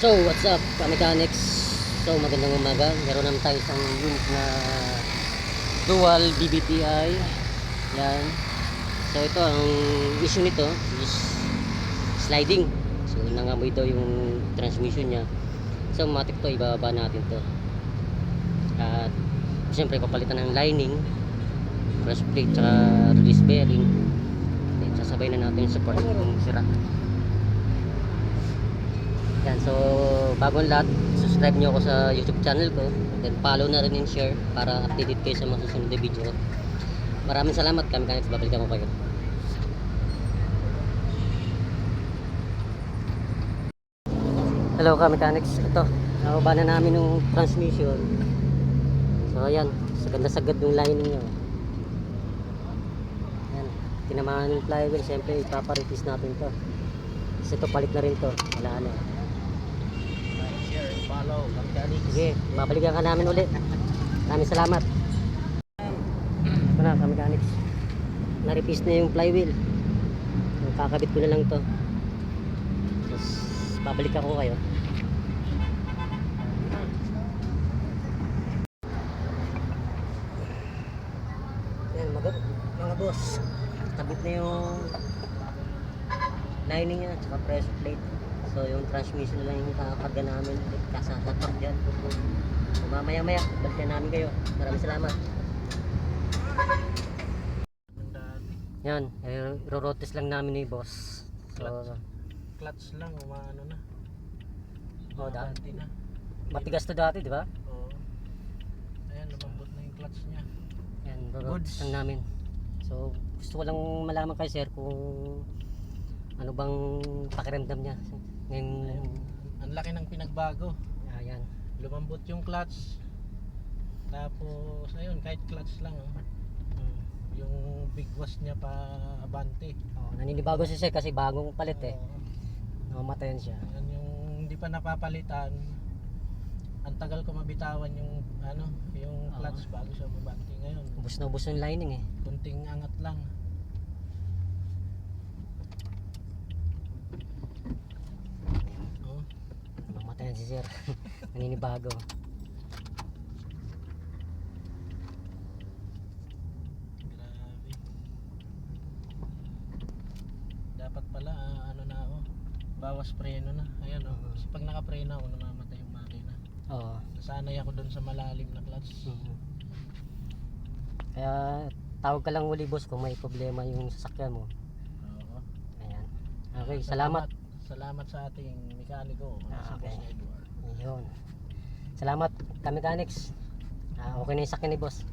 So, what's up, mechanics? So, magandang umaga. Meron naman tayo isang unit na dual BBTI. Yan. So, ito, ang issue nito is sliding. So, nangamoy daw yung transmission niya. So, matik to, ibababa natin to. At, siyempre, papalitan ng lining, brush plate, tsaka release bearing. Then, sasabay na natin yung support kung sira. Yan, so bagong lahat, subscribe nyo ako sa YouTube channel ko, then follow na rin and share para updated kayo sa mga susunod na video. Maraming salamat, Kamikanics, babalikan ko kayo. Hello Kamikanics, ito, nakababa na namin yung transmission. So ayan, sagad yung lining nyo. Ayan, tinamaan yung flywheel, siyempre ipaparitis natin to. Kasi ito palit na rin to, wala na. Follow, Kamikanics. Sige, babalikan ka namin ulit. Maraming salamat. Ito na, Kamikanics. Na-repiece na yung flywheel. Kakabit ko na lang to. Tapos, babalikan ko kayo. Yan, mga boss. Kabit na yung lining niya, tsaka pressure plate. So yung transmission na lang yung kakakarga namin kasatapak dyan. So mamaya balikan namin kayo. Maraming salamat. Yan, rorotes lang namin ni boss. So Clutch lang, umaano na. dati na. matigas to dati, di ba? Oo. Ayan, lumambot na yung clutch niya. Yan, rorotes lang namin. So gusto ko lang malaman kay sir kung ano bang pakiramdam niya ngayon. Ang laki ng pinagbago. Ayan. Lumambot yung clutch. Tapos ayun, kahit clutch lang yung big wash niya pa abante. Naninibago siya sir kasi bagong palit eh. Namamatayan siya. Yan yung hindi pa napapalitan. Ang tagal ko mabitawan yung yung clutch bago siya mabante. Ngayon Ubus na ubus yung lining eh. kunting angat lang. Namamatayan si sir. Naninibago. Grabe. Dapat pala ano na ako, bawas preno na. Ayan kasi pag nakapreno ako namamatay yung makina. Oo. Nasanay ako doon sa malalim na clutch. Kaya tawag ka lang uli boss kung may problema yung sasakyan mo. Oo. Ayan. Okay, salamat. Salamat sa ating mekaniko, si Okay. Boss Edward. Yun. Salamat, Kamikanics. Okay na yung sakyan ni boss.